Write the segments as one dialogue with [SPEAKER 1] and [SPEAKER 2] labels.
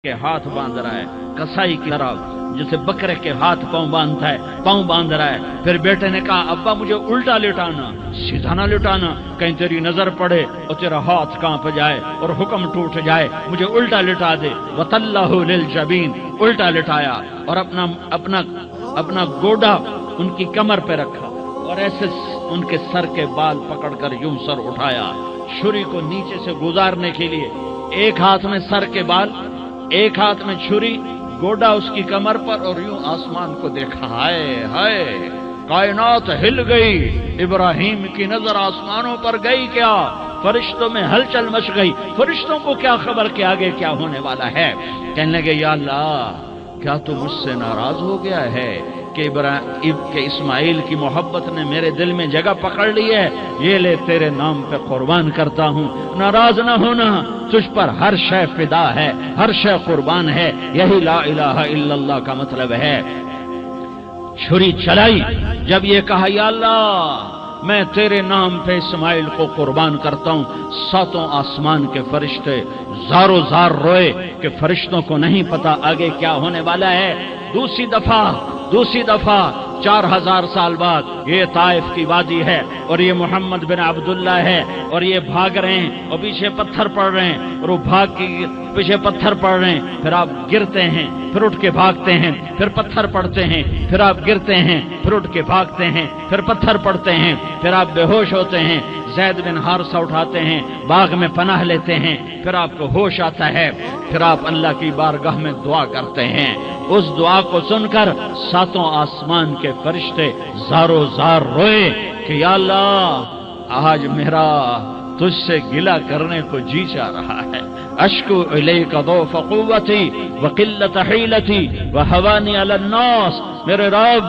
[SPEAKER 1] کے ہاتھ باندھ رہا ہے کسائی کی طرح، جسے بکرے کے ہاتھ پاؤں باندھتا ہے، پاؤں باندھ رہا ہے۔ پھر بیٹے نے کہا ابا مجھے الٹا لٹانا، سیدھا نہ لٹانا، کہیں تیری نظر پڑے اور تیرا ہاتھ کانپ جائے اور حکم ٹوٹ جائے، مجھے الٹا لٹا دے۔ وَتَلَّهُ لِلْجَبِينِ، الٹا لٹایا اور اپنا گوڈا ان کی کمر پہ رکھا اور ایسے ان کے سر کے بال پکڑ کر یوں سر اٹھایا، چھری کو نیچے سے گزارنے کے لیے۔ ایک ہاتھ میں سر کے بال، ایک ہاتھ میں چھری، گوڈا اس کی کمر پر، اور یوں آسمان کو دیکھا۔ ہائے ہائے، کائنات ہل گئی، ابراہیم کی نظر آسمانوں پر گئی کیا؟ فرشتوں میں ہلچل مچ گئی۔ فرشتوں کو کیا خبر کہ آگے کیا ہونے والا ہے؟ کہنے لگے یا اللہ، کیا تو مجھ سے ناراض ہو گیا ہے کہ اسماعیل کی محبت نے میرے دل میں جگہ پکڑ لی ہے؟ یہ لے تیرے نام پہ قربان کرتا ہوں، ناراض نہ ہونا، تجھ پر ہر شے فدا ہے، ہر شے قربان ہے۔ یہی لا الہ الا اللہ کا مطلب ہے۔ چھری چلائی، جب یہ کہا یا اللہ میں تیرے نام پہ اسماعیل کو قربان کرتا ہوں، ساتوں آسمان کے فرشتے زارو زار روئے کہ فرشتوں کو نہیں پتا آگے کیا ہونے والا ہے۔ دوسری دفعہ 4000 سال بعد یہ طائف کی وادی ہے اور یہ محمد بن عبداللہ ہے اور یہ بھاگ رہے ہیں اور پیچھے پتھر پڑ رہے ہیں، اور وہ بھاگ کے پیچھے پتھر پڑ رہے ہیں، پھر آپ گرتے ہیں، پھر اٹھ کے بھاگتے ہیں، پھر پتھر پڑتے ہیں، پھر آپ گرتے ہیں، پھر اٹھ کے بھاگتے ہیں، پھر پتھر پڑتے ہیں، پھر آپ بے ہوش ہوتے ہیں، زید بن حارثہ اٹھاتے ہیں، باغ میں پناہ لیتے ہیں، پھر آپ کو ہوش آتا ہے، پھر آپ اللہ کی بارگاہ میں دعا کرتے ہیں۔ اس دعا کو سن کر ساتوں آسمان کے فرشتے زارو زار روئے کہ یا اللہ آج میرا تجھ سے گلہ کرنے کو جی چاہ رہا ہے۔ اشکو الیک ضعف قوتی وقلت حیلتی وہوانی علی الناس، میرے رب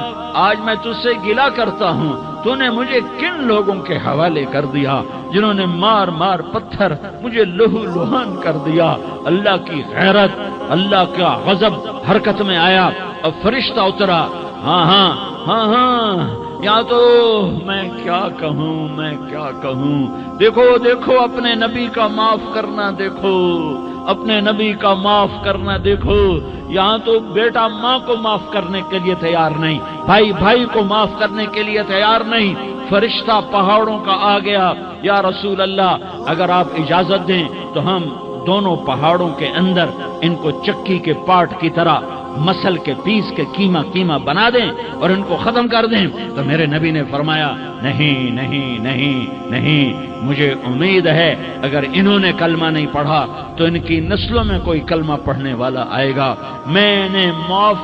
[SPEAKER 1] آج میں تجھ سے گلہ کرتا ہوں، تو نے مجھے کن لوگوں کے حوالے کر دیا جنہوں نے مار مار پتھر مجھے لہو لہان کر دیا۔ اللہ کی غیرت، اللہ کا غضب حرکت میں آیا اور فرشتہ اترا۔ ہاں یا تو میں کیا کہوں، دیکھو اپنے نبی کا معاف کرنا، دیکھو اپنے نبی کا معاف کرنا، دیکھو یہاں تو بیٹا ماں کو معاف کرنے کے لیے تیار نہیں، بھائی کو معاف کرنے کے لیے تیار نہیں۔ فرشتہ پہاڑوں کا آ گیا، یا رسول اللہ اگر آپ اجازت دیں تو ہم دونوں پہاڑوں کے اندر ان کو چکی کے پاٹ کی طرح مسل کے پیس کے کیما بنا دیں اور ان کو ختم کر دیں۔ تو میرے نبی نے فرمایا نہیں، مجھے امید ہے اگر انہوں نے کلمہ نہیں پڑھا تو ان کی نسلوں میں کوئی کلمہ پڑھنے والا آئے گا۔ میں نے معاف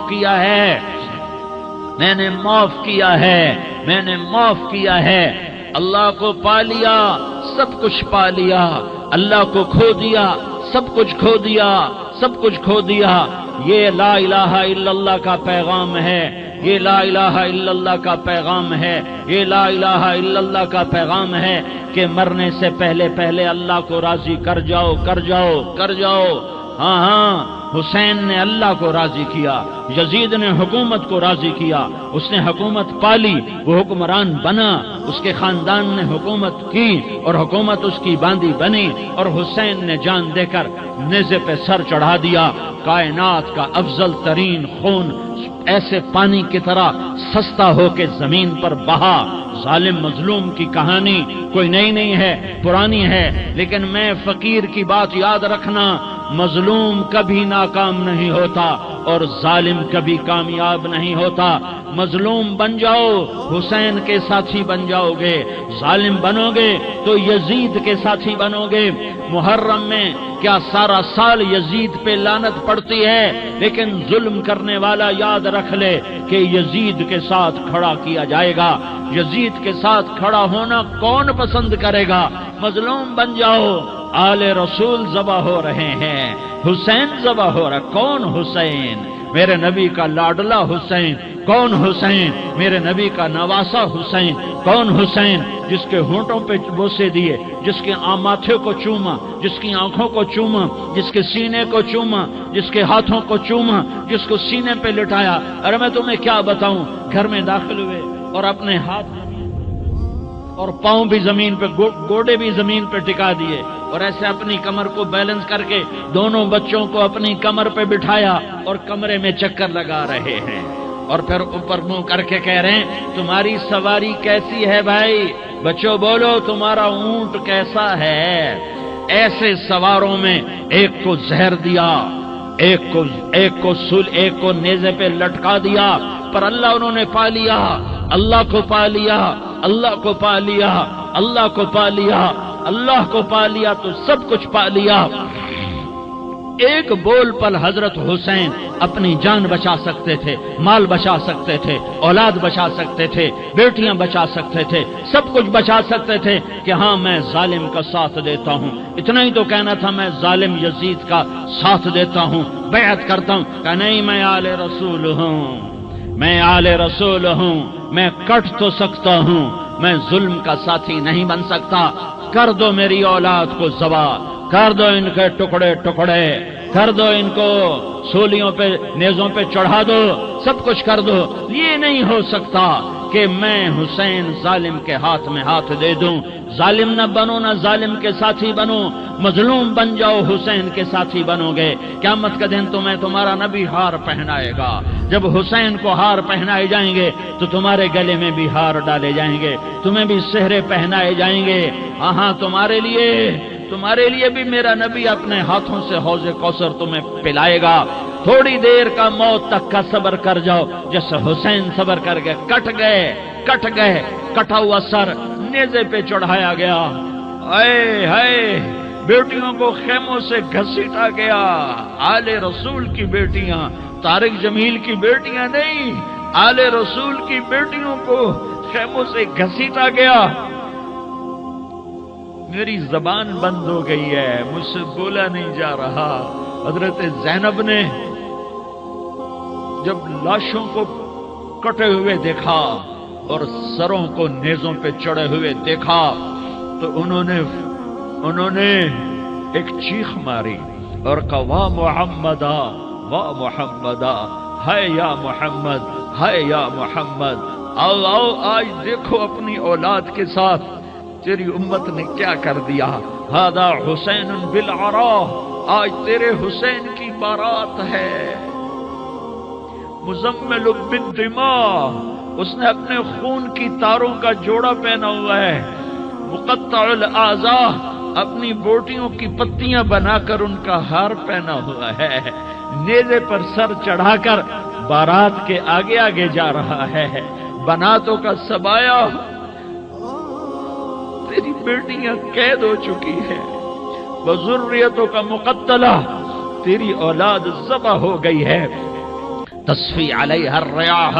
[SPEAKER 1] کیا ہے، اللہ کو پا لیا، سب کچھ پا لیا، اللہ کو کھو دیا، سب کچھ کھو دیا۔ یہ لا الہ الا اللہ کا پیغام ہے، یہ لا الہ الا اللہ کا پیغام ہے، یہ لا الہ الا اللہ کا پیغام ہے کہ مرنے سے پہلے اللہ کو راضی کر جاؤ۔ ہاں حسین نے اللہ کو راضی کیا، یزید نے حکومت کو راضی کیا، اس نے حکومت پالی، وہ حکمران بنا، اس کے خاندان نے حکومت کی اور حکومت اس کی باندھی بنی، اور حسین نے جان دے کر نیزے پہ سر چڑھا دیا۔ کائنات کا افضل ترین خون ایسے پانی کی طرح سستا ہو کے زمین پر بہا۔ ظالم مظلوم کی کہانی کوئی نئی نہیں ہے، پرانی ہے، لیکن میں فقیر کی بات یاد رکھنا، مظلوم کبھی ناکام نہیں ہوتا اور ظالم کبھی کامیاب نہیں ہوتا۔ مظلوم بن جاؤ حسین کے ساتھی بن جاؤ گے، ظالم بنو گے تو یزید کے ساتھی بنو گے۔ محرم میں کیا سارا سال یزید پہ لعنت پڑتی ہے، لیکن ظلم کرنے والا یاد رکھ لے کہ یزید کے ساتھ کھڑا کیا جائے گا۔ یزید کے ساتھ کھڑا ہونا کون پسند کرے گا؟ مظلوم بن جاؤ۔ آل رسول ذبح ہو رہے ہیں، حسین ذبح ہو رہا، کون حسین؟ میرے نبی کا لاڈلا حسین۔ کون حسین؟ میرے نبی کا نواسا حسین۔ کون حسین؟ جس کے ہونٹوں پہ بوسے دیے، جس کے ماتھے کو چوما، جس کی آنکھوں کو چوما، جس کے سینے کو چوما، جس کے ہاتھوں کو چوما، جس کو سینے پہ لٹایا۔ ارے میں تمہیں کیا بتاؤں، گھر میں داخل ہوئے اور اپنے ہاتھ اور پاؤں بھی زمین پہ، گوڑے بھی زمین پہ ٹکا دیے، اور ایسے اپنی کمر کو بیلنس کر کے دونوں بچوں کو اپنی کمر پہ بٹھایا اور کمرے میں چکر لگا رہے ہیں، اور پھر اوپر منہ کر کے کہہ رہے ہیں تمہاری سواری کیسی ہے بھائی؟ بچوں بولو تمہارا اونٹ کیسا ہے؟ ایسے سواروں میں ایک کو زہر دیا، ایک کو نیزے پہ لٹکا دیا، پر اللہ انہوں نے پا لیا، اللہ کو پا لیا، اللہ کو پا لیا، اللہ کو پا لیا، اللہ کو پا لیا تو سب کچھ پا لیا۔ ایک بول پل حضرت حسین اپنی جان بچا سکتے تھے، مال بچا سکتے تھے، اولاد بچا سکتے تھے، بیٹیاں بچا سکتے تھے، سب کچھ بچا سکتے تھے کہ ہاں میں ظالم کا ساتھ دیتا ہوں۔ اتنا ہی تو کہنا تھا میں ظالم یزید کا ساتھ دیتا ہوں، بیعت کرتا ہوں، کہ نہیں میں آل رسول ہوں، میں آل رسول ہوں، میں کٹ تو سکتا ہوں، میں ظلم کا ساتھی نہیں بن سکتا۔ کر دو میری اولاد کو ذبح، کر دو ان کے ٹکڑے ٹکڑے، کر دو ان کو سولیوں پہ نیزوں پہ چڑھا دو، سب کچھ کر دو۔ یہ نہیں ہو سکتا کہ میں حسین ظالم کے ہاتھ میں ہاتھ دے دوں۔ ظالم نہ بنو، نہ ظالم کے ساتھی بنو، مظلوم بن جاؤ، حسین کے ساتھی بنو گے۔ قیامت کا دن تمہیں تمہارا نبی ہار پہنائے گا۔ جب حسین کو ہار پہنائے جائیں گے تو تمہارے گلے میں بھی ہار ڈالے جائیں گے، تمہیں بھی سہرے پہنائے جائیں گے۔ ہاں تمہارے لیے بھی میرا نبی اپنے ہاتھوں سے حوض کوثر تمہیں پلائے گا۔ تھوڑی دیر کا موت تک کا صبر کر جاؤ، جیسے حسین صبر کر گئے، کٹ گئے، کٹا ہوا سر نیزے پہ چڑھایا گیا۔ اے ہائے، بیٹیوں کو خیموں سے گھسیٹا گیا۔ آل رسول کی بیٹیاں، طارق جمیل کی بیٹیاں نہیں، آل رسول کی بیٹیوں کو خیموں سے گھسیٹا گیا۔ میری زبان بند ہو گئی ہے، مجھ سے بولا نہیں جا رہا۔ حضرت زینب نے جب لاشوں کو کٹے ہوئے دیکھا اور سروں کو نیزوں پہ چڑھے ہوئے دیکھا تو انہوں نے ایک چیخ ماری اور کہا واہ محمدا، واہ محمدا، ہائے یا محمد، ہائے یا محمد۔ آؤ آج دیکھو اپنی اولاد کے ساتھ تیری امت نے کیا کر دیا۔ ہذا حسین بالعراء، آج تیرے حسین کی بارات ہے۔ مزمل بالدماء، اس نے اپنے خون کی تاروں کا جوڑا پہنا ہوا ہے۔ مقطع الاعضاء، اپنی بوٹیوں کی پتیاں بنا کر ان کا ہار پہنا ہوا ہے۔ نیزے پر سر چڑھا کر بارات کے آگے آگے جا رہا ہے۔ بناتوں کا سبایا، تیری بیٹیاں قید ہو چکی ہے۔ وذریتوں کا مقتلہ، تیری اولاد ذبح ہو گئی ہے۔ تصفی علیہ الریاح،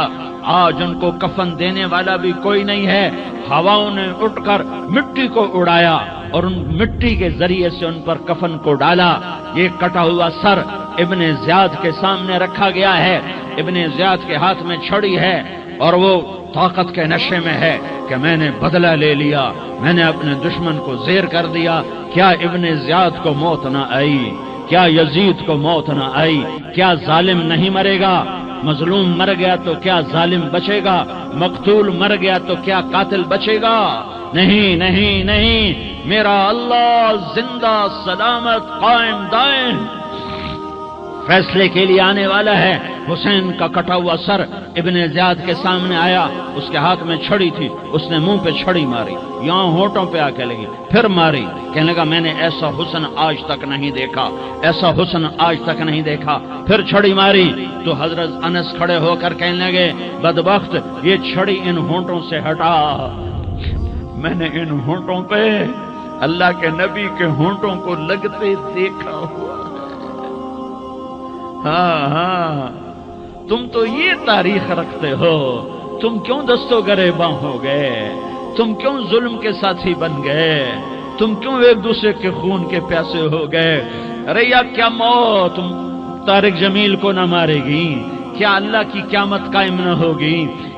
[SPEAKER 1] آج ان کو کفن دینے والا بھی کوئی نہیں ہے۔ ہواؤں نے اٹھ کر مٹی کو اڑایا اور ان مٹی کے ذریعے سے ان پر کفن کو ڈالا۔ یہ کٹا ہوا سر ابن زیاد کے سامنے رکھا گیا ہے۔ ابن زیاد کے ہاتھ میں چھڑی ہے اور وہ طاقت کے نشے میں ہے کہ میں نے بدلہ لے لیا، میں نے اپنے دشمن کو زیر کر دیا۔ کیا ابن زیاد کو موت نہ آئی؟ کیا یزید کو موت نہ آئی؟ کیا ظالم نہیں مرے گا؟ مظلوم مر گیا تو کیا ظالم بچے گا؟ مقتول مر گیا تو کیا قاتل بچے گا؟ نہیں نہیں نہیں، میرا اللہ زندہ سلامت قائم دائم فیصلے کے لیے آنے والا ہے۔ حسین کا کٹا ہوا سر ابن زیاد کے سامنے آیا، اس کے ہاتھ میں چھڑی تھی، اس نے منہ پہ چھڑی ماری، یہاں ہونٹوں پہ آ کے لگی، پھر ماری، کہنے لگا میں نے ایسا حسن آج تک نہیں دیکھا، ایسا حسن آج تک نہیں دیکھا، پھر چھڑی ماری تو حضرت انس کھڑے ہو کر کہنے لگے بدبخت، یہ چھڑی ان ہونٹوں سے ہٹا، میں نے ان ہونٹوں پہ اللہ کے نبی کے ہونٹوں کو لگتے دیکھا ہوا۔ ہاں، تم تو یہ تاریخ رکھتے ہو، تم کیوں دستوں گریباں ہو گئے؟ تم کیوں ظلم کے ساتھی بن گئے؟ تم کیوں ایک دوسرے کے خون کے پیاسے ہو گئے؟ ارے یا کیا موت طارق جمیل کو نہ مارے گی؟ کیا اللہ کی قیامت قائم نہ ہوگی؟